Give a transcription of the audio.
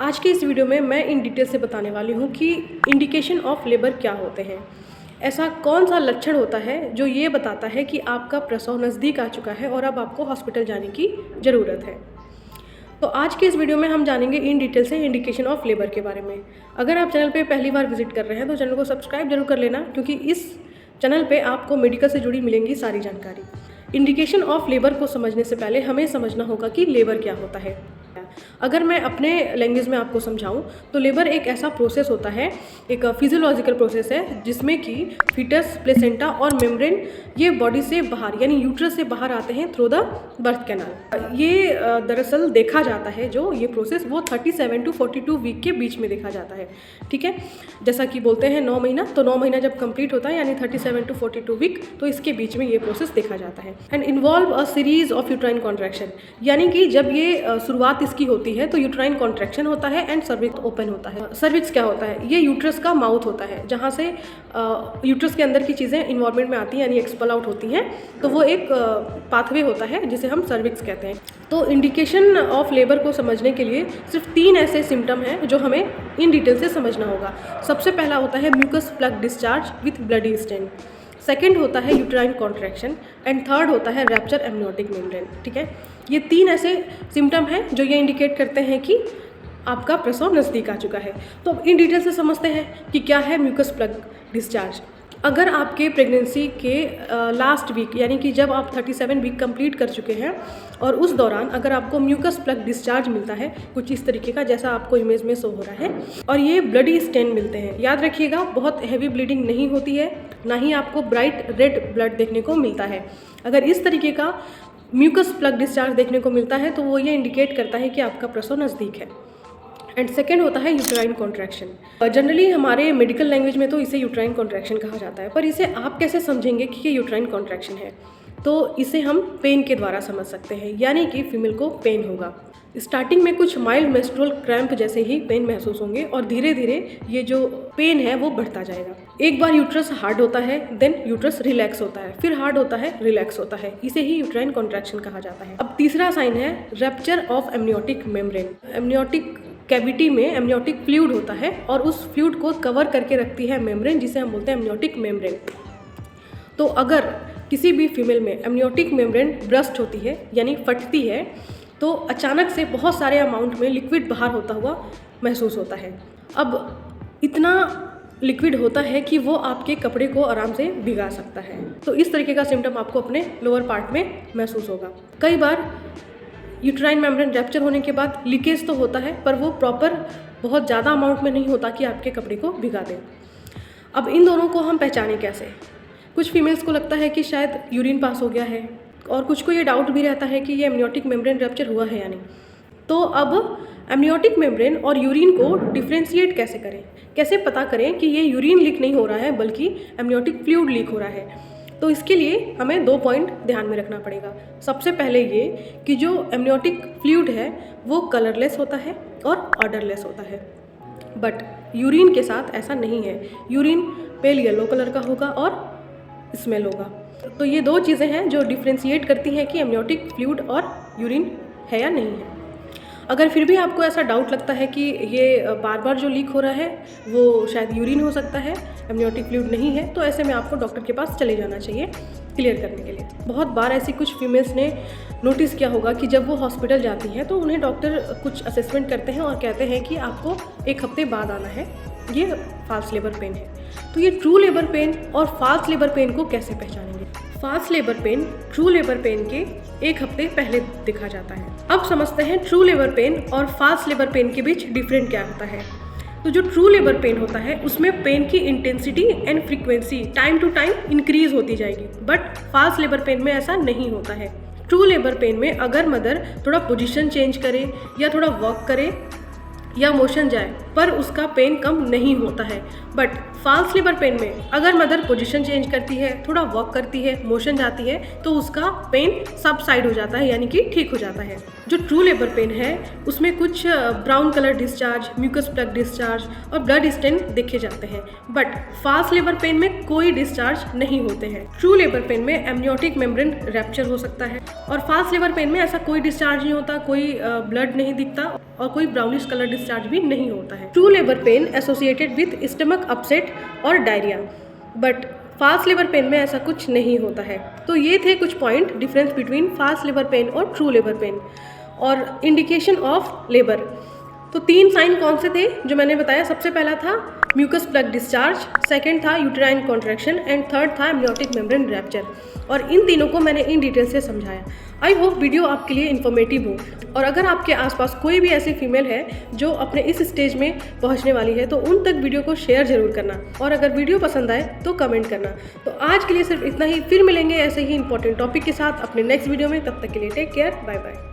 आज के इस वीडियो में मैं इन डिटेल से बताने वाली हूँ कि इंडिकेशन ऑफ लेबर क्या होते हैं। ऐसा कौन सा लक्षण होता है जो ये बताता है कि आपका प्रसव नज़दीक आ चुका है और अब आपको हॉस्पिटल जाने की ज़रूरत है। तो आज के इस वीडियो में हम जानेंगे इन डिटेल से इंडिकेशन ऑफ लेबर के बारे में। अगर आप चैनल पे पहली बार विजिट कर रहे हैं तो चैनल को सब्सक्राइब जरूर कर लेना, क्योंकि इस चैनल पे आपको मेडिकल से जुड़ी मिलेंगी सारी जानकारी। इंडिकेशन ऑफ लेबर को समझने से पहले हमें समझना होगा कि लेबर क्या होता है। अगर मैं अपने लैंग्वेज में आपको समझाऊं तो लेबर एक ऐसा प्रोसेस होता है, एक फिजियोलॉजिकल प्रोसेस है जिसमें कि फीटस, प्लेसेंटा और मेम्ब्रेन ये बॉडी से बाहर यानी यूट्रस से बाहर आते हैं थ्रू द बर्थ कैनाल। ये दरअसल देखा जाता है, जो ये प्रोसेस वो 37 to 42 वीक के बीच में देखा जाता है। ठीक है, जैसा कि बोलते हैं 9 महीना, तो 9 महीना जब कंप्लीट होता है यानी 37 to 42 वीक, तो इसके बीच में ये प्रोसेस देखा जाता है। And involve a series of uterine contraction, यानी कि जब ये शुरुआत इसकी होती है तो यूट्राइन कॉन्ट्रैक्शन होता है एंड सर्विक्स ओपन होता है। सर्विक्स क्या होता है? ये यूट्रस का माउथ होता है, जहाँ से यूट्रस के अंदर की चीज़ें इन्वॉल्वमेंट में आती हैं यानी एक्सपल आउट होती हैं, तो वो एक पाथवे होता है जिसे हम सर्विक्स कहते हैं। तो इंडिकेशन ऑफ लेबर को समझने के लिए सिर्फ 3 ऐसे सिम्टम हैं जो हमें इन डिटेल से समझना होगा। सबसे पहला होता है mucus plug discharge with bloody stain, second होता है यूट्राइन कॉन्ट्रैक्शन एंड थर्ड होता है रैप्चर एमनियोटिक मेम्ब्रेन। ठीक है, ये 3 ऐसे सिम्टम हैं जो ये इंडिकेट करते हैं कि आपका प्रसव नज़दीक आ चुका है। तो अब इन डिटेल से समझते हैं कि क्या है म्यूकस प्लग डिस्चार्ज। अगर आपके प्रेगनेंसी के लास्ट वीक यानी कि जब आप 37 वीक कंप्लीट कर चुके हैं और उस दौरान अगर आपको म्यूकस प्लग डिस्चार्ज मिलता है कुछ इस तरीके का जैसा आपको इमेज में शो हो रहा है, और ये ब्लडी स्टेन मिलते हैं, याद रखिएगा बहुत हैवी ब्लीडिंग नहीं होती है, ना ही आपको ब्राइट रेड ब्लड देखने को मिलता है। अगर इस तरीके का म्यूकस प्लग डिस्चार्ज देखने को मिलता है तो वो ये इंडिकेट करता है कि आपका प्रसव नज़दीक है। एंड सेकेंड होता है यूट्राइन कॉन्ट्रैक्शन। जनरली हमारे मेडिकल लैंग्वेज में तो इसे यूट्राइन कॉन्ट्रैक्शन कहा जाता है, पर इसे आप कैसे समझेंगे कि ये यूट्राइन कॉन्ट्रैक्शन है? तो इसे हम पेन के द्वारा समझ सकते हैं, यानी कि फीमेल को पेन होगा। स्टार्टिंग में कुछ माइल्ड मेंस्ट्रुअल क्रैम्प जैसे ही पेन महसूस होंगे और धीरे धीरे ये जो पेन है वो बढ़ता जाएगा। एक बार यूट्रस हार्ड होता है, देन यूट्रस रिलैक्स होता है, फिर हार्ड होता है, रिलैक्स होता है, इसे ही यूट्राइन कॉन्ट्रैक्शन कहा जाता है। अब तीसरा साइन है rapture of amniotic membrane. Amniotic cavity में एमनियोटिक फ्लूइड होता है और उस फ्लूइड को कवर करके रखती है मेम्ब्रेन, जिसे हम बोलते हैं एमनियोटिक मेम्ब्रेन। तो अगर किसी भी फीमेल में एमनियोटिक मेम्ब्रेन ब्रस्ट होती है यानी फटती है, तो अचानक से बहुत सारे अमाउंट में लिक्विड बाहर होता हुआ महसूस होता है। अब इतना लिक्विड होता है कि वो आपके कपड़े को आराम से भिगा सकता है। तो इस तरीके का सिम्टम आपको अपने लोअर पार्ट में महसूस होगा। कई बार यूट्राइन मेम्ब्रेन रैप्चर होने के बाद लीकेज तो होता है, पर वो प्रॉपर बहुत ज़्यादा अमाउंट में नहीं होता कि आपके कपड़े को भिगा दे। अब इन दोनों को हम पहचानें कैसे? कुछ फीमेल्स को लगता है कि शायद यूरिन पास हो गया है, और कुछ को ये डाउट भी रहता है कि ये एमनियोटिक मेम्ब्रेन रैप्चर हुआ है या नहीं। तो अब एमनियोटिक मेम्ब्रेन और यूरिन को डिफ्रेंशिएट कैसे करें? कैसे पता करें कि ये यूरिन लीक नहीं हो रहा है बल्कि एमनियोटिक फ्लूइड लीक हो रहा है? तो इसके लिए हमें 2 पॉइंट ध्यान में रखना पड़ेगा। सबसे पहले ये कि जो एमनियोटिक फ्लूइड है वो कलरलेस होता है और ऑर्डरलेस होता है, बट यूरिन के साथ ऐसा नहीं है। यूरिन पेल येलो कलर का होगा और स्मेल होगा। तो ये 2 चीज़ें हैं जो डिफ्रेंशिएट करती हैं कि एमनियोटिक फ्लूइड और यूरिन है या नहीं है। अगर फिर भी आपको ऐसा डाउट लगता है कि ये बार बार जो लीक हो रहा है वो शायद यूरिन हो सकता है, एमनियोटिक फ्लूइड नहीं है, तो ऐसे में आपको डॉक्टर के पास चले जाना चाहिए क्लियर करने के लिए। बहुत बार ऐसी कुछ फीमेल्स ने नोटिस किया होगा कि जब वो हॉस्पिटल जाती हैं तो उन्हें डॉक्टर कुछ असेसमेंट करते हैं और कहते हैं कि आपको 1 हफ्ते बाद आना है, ये फॉल्स लेबर पेन है। तो ये ट्रू लेबर पेन और फॉल्स लेबर पेन को कैसे पहचानेंगे? False labour pain true labour pain के 1 हफ्ते पहले दिखा जाता है। अब समझते हैं ट्रू लेबर पेन और फॉल्स लेबर पेन के बीच डिफरेंट क्या होता है। तो जो ट्रू लेबर पेन होता है उसमें पेन की intensity and frequency time to time increase होती जाएगी, बट फॉल्स लेबर पेन में ऐसा नहीं होता है। ट्रू लेबर पेन में अगर मदर थोड़ा पोजीशन चेंज करे या थोड़ा वॉक करे या मोशन जाए पर उसका पेन कम नहीं होता है। बट फॉल्स लेबर पेन में अगर मदर पोजीशन चेंज करती है, थोड़ा वॉक करती है, मोशन जाती है, तो उसका पेन सबसाइड हो जाता है, यानी कि ठीक हो जाता है। जो ट्रू लेबर पेन है उसमें कुछ brown colour discharge, mucus plug discharge और ब्लड स्टेन देखे जाते हैं। बट फॉल्स लेबर पेन में कोई डिस्चार्ज नहीं होते हैं। ट्रू लेबर पेन में एमनियोटिक मेम्ब्रेन रैप्चर हो सकता है और फॉल्स लेबर पेन में ऐसा कोई डिस्चार्ज नहीं होता, कोई ब्लड नहीं दिखता और कोई ब्राउनिश कलर डिस्चार्ज भी नहीं होता है। True labour pain associated with stomach upset और diarrhoea, but false labour pain में ऐसा कुछ नहीं होता है। तो ये थे कुछ point difference between false labour pain और ट्रू लेबर पेन। और इंडिकेशन ऑफ लेबर, तो 3 साइन कौन से थे जो मैंने बताया? सबसे पहला था म्यूकस प्लग डिस्चार्ज, सेकंड था यूटेराइन कॉन्ट्रैक्शन एंड थर्ड था एमनियोटिक मेम्ब्रेन रैप्चर। और इन तीनों को मैंने इन डिटेल से समझाया। आई होप वीडियो आपके लिए इन्फॉर्मेटिव हो। और अगर आपके आसपास कोई भी ऐसी फीमेल है जो अपने इस स्टेज में पहुंचने वाली है तो उन तक वीडियो को शेयर जरूर करना, और अगर वीडियो पसंद आए तो कमेंट करना। तो आज के लिए सिर्फ इतना ही, फिर मिलेंगे ऐसे ही इंपॉर्टेंट टॉपिक के साथ अपने नेक्स्ट वीडियो में। तब तक के लिए टेक केयर, बाय बाय।